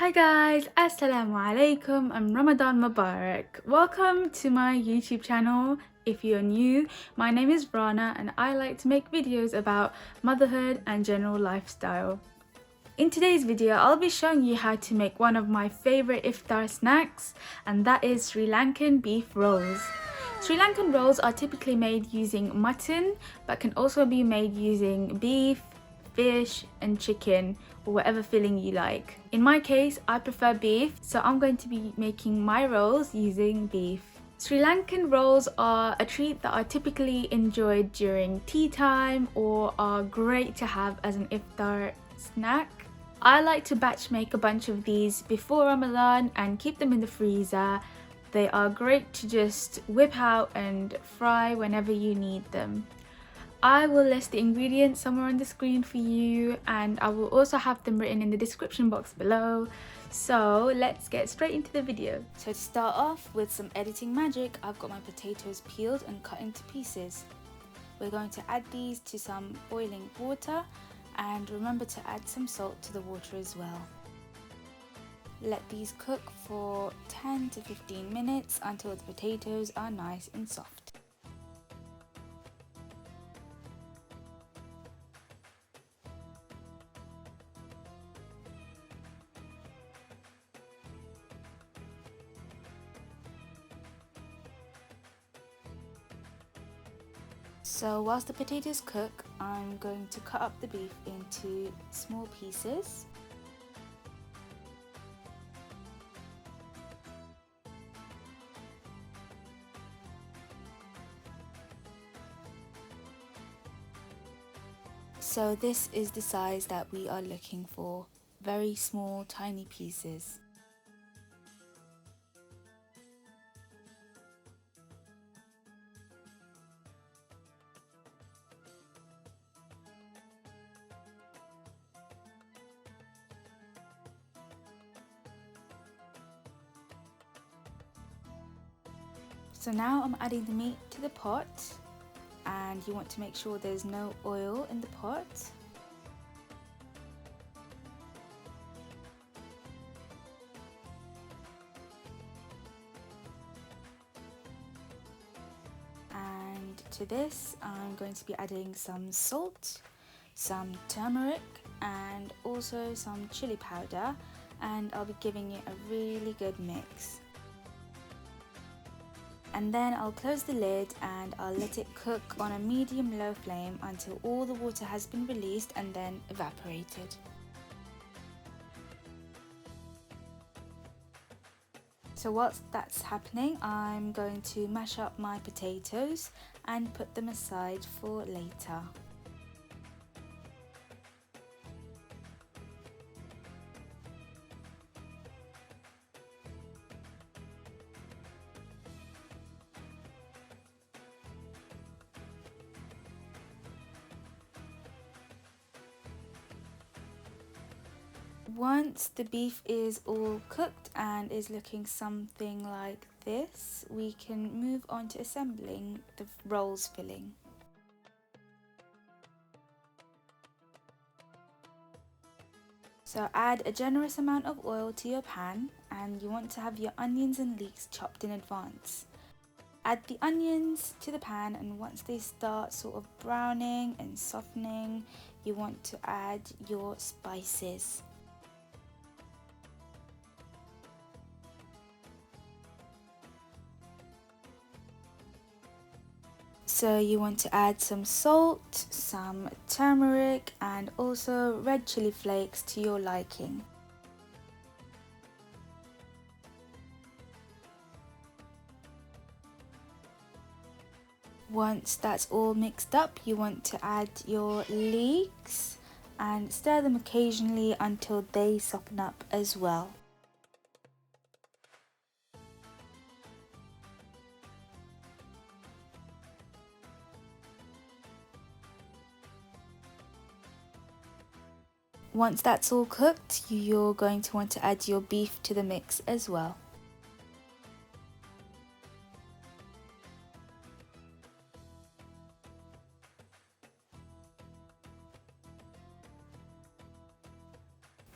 Hi guys, Assalamu alaikum and Ramadan Mubarak. Welcome to my YouTube channel. If you're new, my name is Rana and I like to make videos about motherhood and general lifestyle. In today's video, I'll be showing you how to make one of my favorite iftar snacks, and that is Sri Lankan beef rolls. Sri Lankan rolls are typically made using mutton, but can also be made using beef, fish and chicken, or whatever filling you like. In my case, I prefer beef, so I'm going to be making my rolls using beef. Sri Lankan rolls are a treat that are typically enjoyed during tea time or are great to have as an iftar snack. I like to batch make a bunch of these before Ramadan and keep them in the freezer. They are great to just whip out and fry whenever you need them. I will list the ingredients somewhere on the screen for you, and I will also have them written in the description box below. So let's get straight into the video. So to start off with some editing magic, I've got my potatoes peeled and cut into pieces. We're going to add these to some boiling water, and remember to add some salt to the water as well. Let these cook for 10 to 15 minutes until the potatoes are nice and soft. So whilst the potatoes cook, I'm going to cut up the beef into small pieces. So this is the size that we are looking for, very small, tiny pieces. So now I'm adding the meat to the pot, and you want to make sure there's no oil in the pot. And to this I'm going to be adding some salt, some turmeric and also some chili powder, and I'll be giving it a really good mix. And then I'll close the lid and I'll let it cook on a medium-low flame until all the water has been released and then evaporated. So whilst that's happening, I'm going to mash up my potatoes and put them aside for later. Once the beef is all cooked and is looking something like this, we can move on to assembling the rolls filling. So add a generous amount of oil to your pan, and you want to have your onions and leeks chopped in advance. Add the onions to the pan, and once they start sort of browning and softening, you want to add your spices. So you want to add some salt, some turmeric and also red chili flakes to your liking. Once that's all mixed up, you want to add your leeks and stir them occasionally until they soften up as well. Once that's all cooked, you're going to want to add your beef to the mix as well.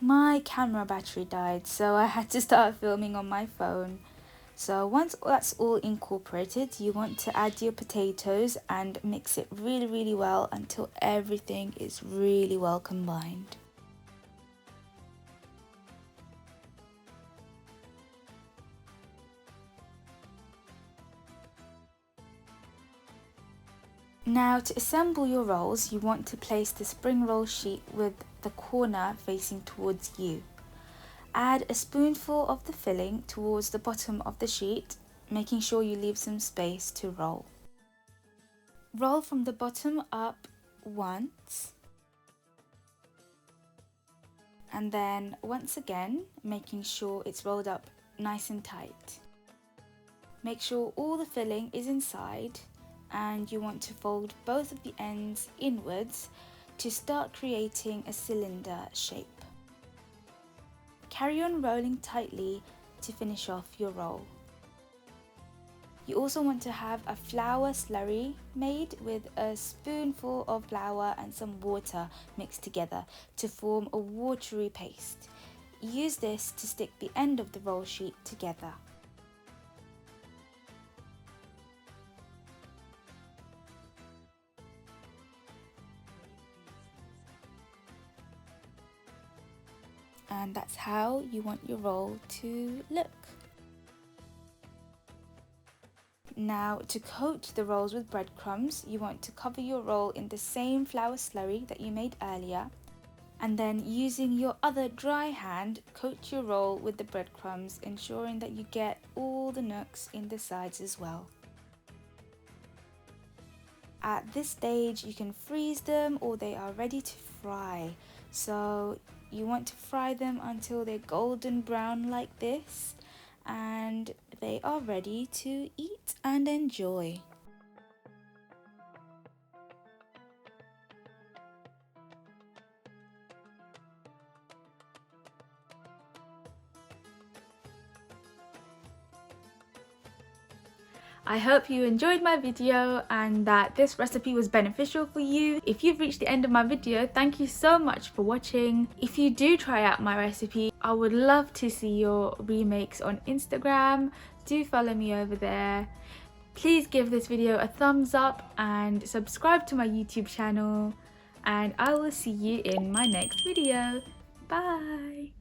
My camera battery died, so I had to start filming on my phone. So once that's all incorporated, you want to add your potatoes and mix it really well until everything is really well combined. Now to assemble your rolls, you want to place the spring roll sheet with the corner facing towards you. Add a spoonful of the filling towards the bottom of the sheet, making sure you leave some space to roll. Roll from the bottom up once, and then once again, making sure it's rolled up nice and tight. Make sure all the filling is inside, and you want to fold both of the ends inwards to start creating a cylinder shape. Carry on rolling tightly to finish off your roll. You also want to have a flour slurry made with a spoonful of flour and some water mixed together to form a watery paste. Use this to stick the end of the roll sheet together. And that's how you want your roll to look. Now to coat the rolls with breadcrumbs, you want to cover your roll in the same flour slurry that you made earlier, and then using your other dry hand, coat your roll with the breadcrumbs, ensuring that you get all the nooks in the sides as well. At this stage you can freeze them or they are ready to fry. So you want to fry them until they're golden brown like this, and they are ready to eat and enjoy. I hope you enjoyed my video and that this recipe was beneficial for you. If you've reached the end of my video, thank you so much for watching. If you do try out my recipe, I would love to see your remakes on Instagram. Do follow me over there. Please give this video a thumbs up and subscribe to my YouTube channel. And I will see you in my next video. Bye!